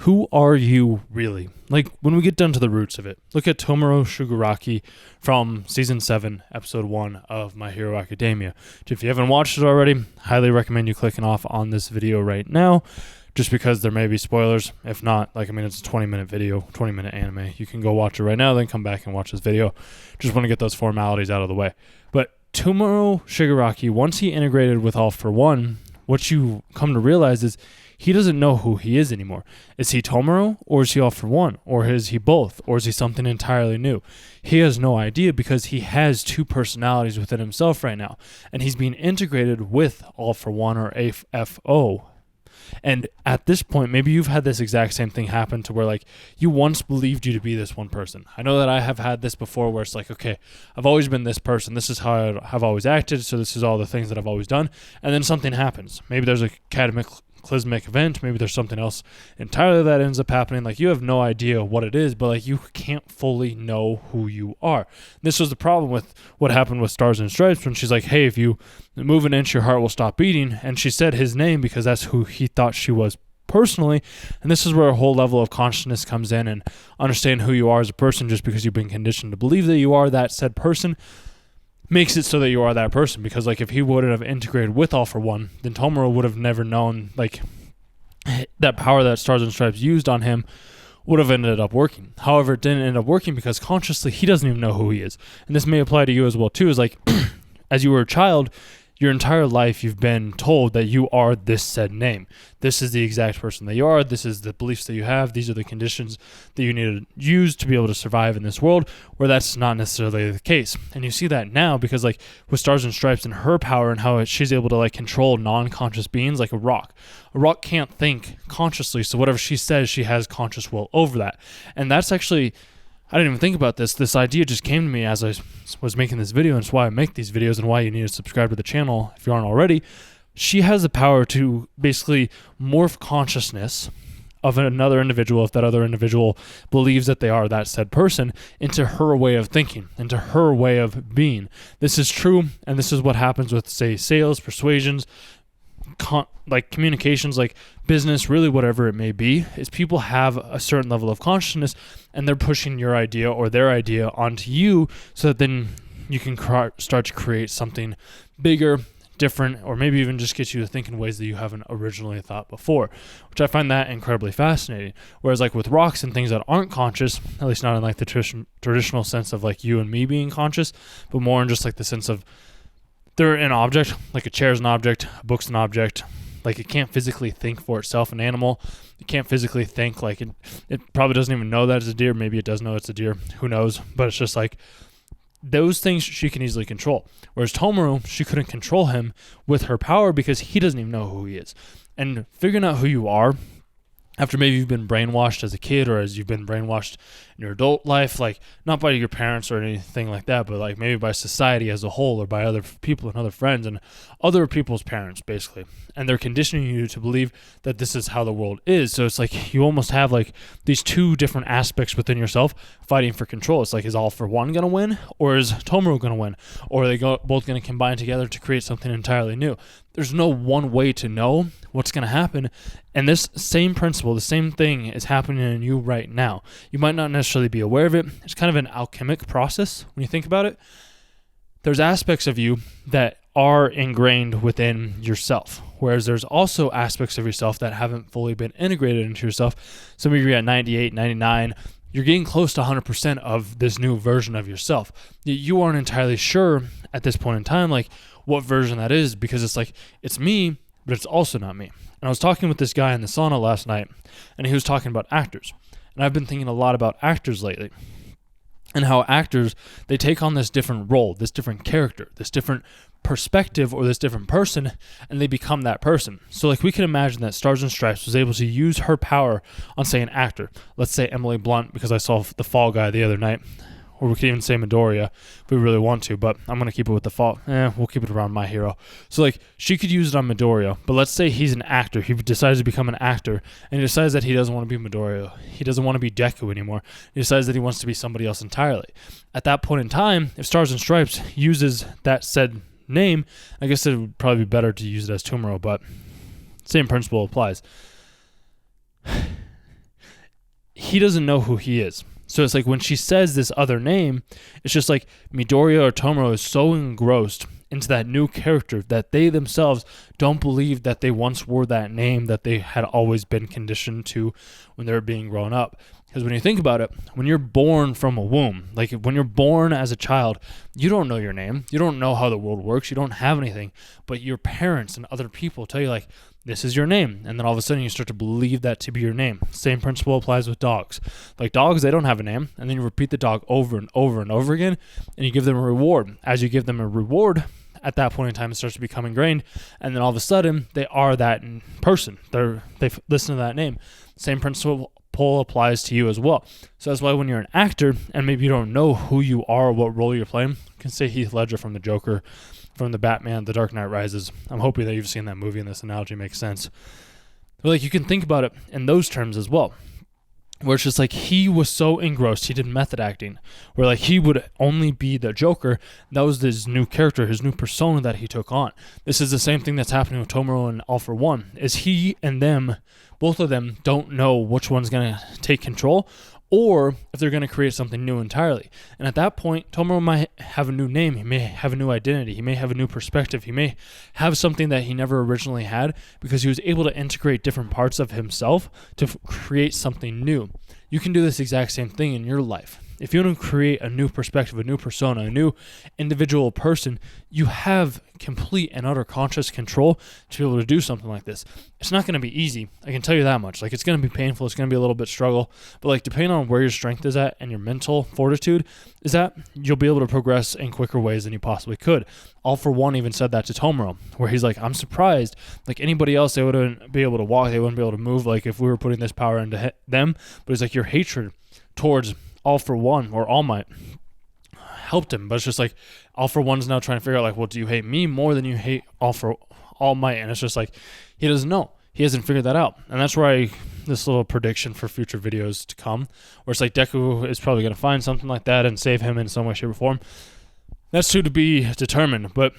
who are you really? Like, when we get down to the roots of it, look at Tomura Shigaraki from Season 7, Episode 1 of My Hero Academia. If you haven't watched it already, highly recommend you clicking off on this video right now, just because there may be spoilers. If not, it's a 20-minute video, 20-minute anime. You can go watch it right now, then come back and watch this video. Just want to get those formalities out of the way. But Tomura Shigaraki, once he integrated with All For One, what you come to realize is he doesn't know who he is anymore. Is he Tomura, or is he All For One, or is he both, or is he something entirely new? He has no idea because he has two personalities within himself right now, and he's being integrated with All For One or AFO. And at this point, maybe you've had this exact same thing happen to where you once believed you to be this one person. I know that I have had this before where it's okay, I've always been this person. This is how I've always acted. So this is all the things that I've always done. And then something happens. Maybe there's a cataclysmic event. Maybe there's something else entirely that ends up happening. You have no idea what it is, but you can't fully know who you are. This was the problem with what happened with Stars and Stripes when she's like, hey, if you move an inch, your heart will stop beating. And she said his name because that's who he thought she was personally. And this is where a whole level of consciousness comes in, and understand who you are as a person. Just because you've been conditioned to believe that you are that said person makes it so that you are that person. Because if he wouldn't have integrated with All For One, then Tomura would have never known that power that Stars and Stripes used on him would have ended up working. However, it didn't end up working because consciously he doesn't even know who he is. And this may apply to you as well too. Is as you were a child, your entire life you've been told that you are this said name. This is the exact person that you are. This is the beliefs that you have. These are the conditions that you need to use to be able to survive in this world, where that's not necessarily the case. And you see that now because with Stars and Stripes and her power and how she's able to control non-conscious beings like a rock. A rock can't think consciously, so whatever she says, she has conscious will over that. And that's actually, I didn't even think about this. This idea just came to me as I was making this video, and it's why I make these videos and why you need to subscribe to the channel if you aren't already. She has the power to basically morph consciousness of another individual, if that other individual believes that they are that said person, into her way of thinking, into her way of being. This is true, and this is what happens with, say, sales, persuasions, communications, business, really whatever it may be, is people have a certain level of consciousness and they're pushing your idea or their idea onto you so that then you can start to create something bigger, different, or maybe even just get you to think in ways that you haven't originally thought before, which I find that incredibly fascinating. Whereas with rocks and things that aren't conscious, at least not in the traditional sense of you and me being conscious, but more in just the sense of they're an object, like a chair is an object, a book's an object. It can't physically think for itself. An animal, it can't physically think. It probably doesn't even know that it's a deer. Maybe it does know it's a deer. Who knows? But it's just those things she can easily control. Whereas Tomura, she couldn't control him with her power because he doesn't even know who he is. And figuring out who you are, after maybe you've been brainwashed as a kid or as you've been brainwashed in your adult life, not by your parents or anything like that, but maybe by society as a whole or by other people and other friends and other people's parents, basically. And they're conditioning you to believe that this is how the world is. So it's you almost have these two different aspects within yourself fighting for control. It's is All For One going to win, or is Tomura going to win? Or are they both going to combine together to create something entirely new? There's no one way to know what's going to happen. And this same principle, the same thing is happening in you right now. You might not necessarily be aware of it. It's kind of an alchemic process when you think about it. There's aspects of you that are ingrained within yourself, whereas there's also aspects of yourself that haven't fully been integrated into yourself. Some of you are at 98, 99. You're getting close to 100% of this new version of yourself. You aren't entirely sure at this point in time, what version that is, because it's me, but it's also not me. And I was talking with this guy in the sauna last night, and he was talking about actors. And I've been thinking a lot about actors lately, and how actors, they take on this different role, this different character, this different perspective, or this different person, and they become that person. So we can imagine that Stars and Stripes was able to use her power on, say, an actor. Let's say Emily Blunt, because I saw The Fall Guy the other night. Or we could even say Midoriya if we really want to, but I'm going to keep it with the Fall. We'll keep it around My Hero. So she could use it on Midoriya, but let's say he's an actor. He decides to become an actor, and he decides that he doesn't want to be Midoriya. He doesn't want to be Deku anymore. He decides that he wants to be somebody else entirely. At that point in time, if Stars and Stripes uses that said name, I guess it would probably be better to use it as Tomura, but same principle applies. he doesn't know who he is. So it's like when she says this other name, it's just like Midoriya or Tomura is so engrossed into that new character that they themselves don't believe that they once wore that name that they had always been conditioned to when they were being grown up. Because when you think about it, when you're born from a womb, like when you're born as a child, you don't know your name. You don't know how the world works. You don't have anything. But your parents and other people tell you, like, this is your name. And then all of a sudden you start to believe that to be your name. Same principle applies with dogs. Like dogs, they don't have a name. And then you repeat the dog over and over and over again. And you give them a reward. As you give them a reward, at that point in time, it starts to become ingrained. And then all of a sudden, they are that person. They listen to that name. Same principle applies to you as well. So that's why when you're an actor and maybe you don't know who you are or what role you're playing, you can say Heath Ledger from the Joker, from the Batman, The Dark Knight Rises. I'm hoping that you've seen that movie and this analogy makes sense. But like you can think about it in those terms as well, where it's just like he was so engrossed, he did method acting, where like he would only be the Joker. That was his new character, his new persona that he took on. This is the same thing that's happening with Tomura and All For One, is he and them, both of them don't know which one's going to take control or if they're going to create something new entirely. And at that point, Tomura might have a new name, he may have a new identity, he may have a new perspective, he may have something that he never originally had because he was able to integrate different parts of himself to create something new. You can do this exact same thing in your life. If you want to create a new perspective, a new persona, a new individual person, you have complete and utter conscious control to be able to do something like this. It's not going to be easy. I can tell you that much. Like, it's going to be painful. It's going to be a little bit struggle. But like, depending on where your strength is at and your mental fortitude is at, you'll be able to progress in quicker ways than you possibly could. All For One even said that to Tomura, where he's like, I'm surprised. Like anybody else, they wouldn't be able to walk. They wouldn't be able to move. Like if we were putting this power into them. But it's like your hatred towards All For One or All Might helped him. But it's just like All For One's now trying to figure out like, well, do you hate me more than you hate All Might? And it's just like he doesn't know. He hasn't figured that out. And that's where this little prediction for future videos to come, where it's like Deku is probably going to find something like that and save him in some way, shape, or form. That's to be determined, but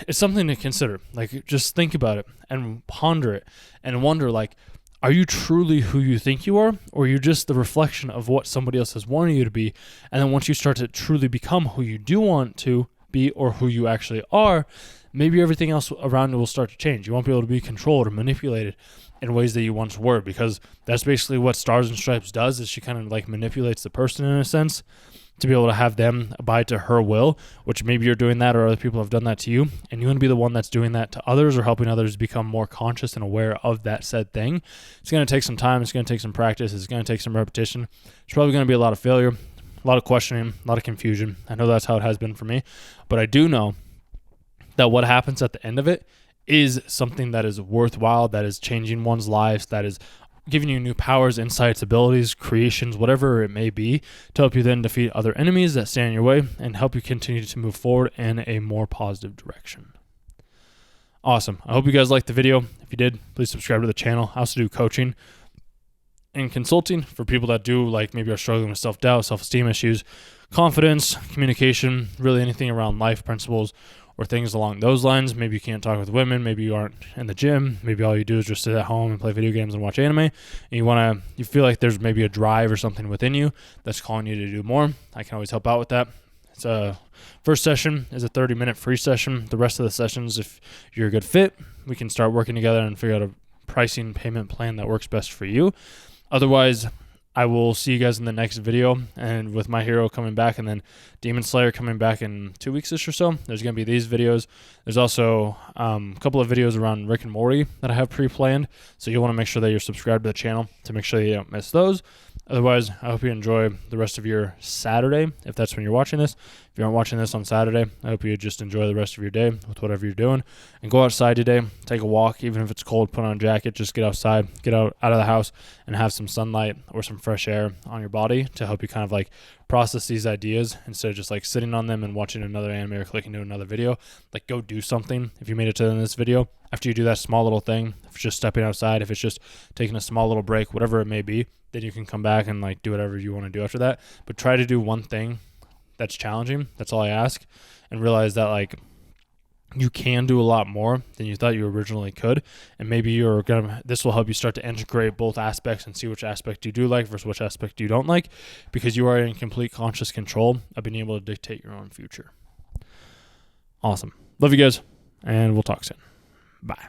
it's something to consider. Like, just think about it and ponder it and wonder, like, are you truly who you think you are, or are you just the reflection of what somebody else has wanted you to be? And then once you start to truly become who you do want to be or who you actually are, maybe everything else around you will start to change. You won't be able to be controlled or manipulated in ways that you once were, because that's basically what Stars and Stripes does, is she kind of like manipulates the person in a sense to be able to have them abide to her will, which maybe you're doing that or other people have done that to you, and you want to be the one that's doing that to others or helping others become more conscious and aware of that said thing. It's going to take some time. It's going to take some practice. It's going to take some repetition. It's probably going to be a lot of failure, a lot of questioning, a lot of confusion. I know that's how it has been for me, but I do know that what happens at the end of it is something that is worthwhile, that is changing one's lives, that is giving you new powers, insights, abilities, creations, whatever it may be, to help you then defeat other enemies that stand in your way and help you continue to move forward in a more positive direction. Awesome. I hope you guys liked the video. If you did, please subscribe to the channel. I also do coaching and consulting for people that do, like, maybe are struggling with self-doubt, self-esteem issues, confidence, communication, really anything around life principles or things along those lines. Maybe you can't talk with women, maybe you aren't in the gym, maybe all you do is just sit at home and play video games and watch anime, and you feel like there's maybe a drive or something within you that's calling you to do more. I can always help out with that. It's first session is a 30-minute free session. The rest of the sessions, if you're a good fit, we can start working together and figure out a pricing payment plan that works best for you. Otherwise, I will see you guys in the next video, and with My Hero coming back and then Demon Slayer coming back in 2 weeks-ish or so, there's going to be these videos. There's also a couple of videos around Rick and Morty that I have pre-planned, so you'll want to make sure that you're subscribed to the channel to make sure you don't miss those. Otherwise, I hope you enjoy the rest of your Saturday, if that's when you're watching this. If you aren't watching this on Saturday, I hope you just enjoy the rest of your day with whatever you're doing. And go outside today, take a walk, even if it's cold, put on a jacket, just get outside, get out of the house, and have some sunlight or some fresh air on your body to help you kind of like process these ideas instead of just like sitting on them and watching another anime or clicking to another video. Like, go do something. If you made it to this video, after you do that small little thing, if it's just stepping outside, if it's just taking a small little break, whatever it may be, then you can come back and like do whatever you want to do after that. But try to do one thing that's challenging. That's all I ask. And realize that like you can do a lot more than you thought you originally could. And maybe this will help you start to integrate both aspects and see which aspect you do like versus which aspect you don't like, because you are in complete conscious control of being able to dictate your own future. Awesome. Love you guys, and we'll talk soon. Bye.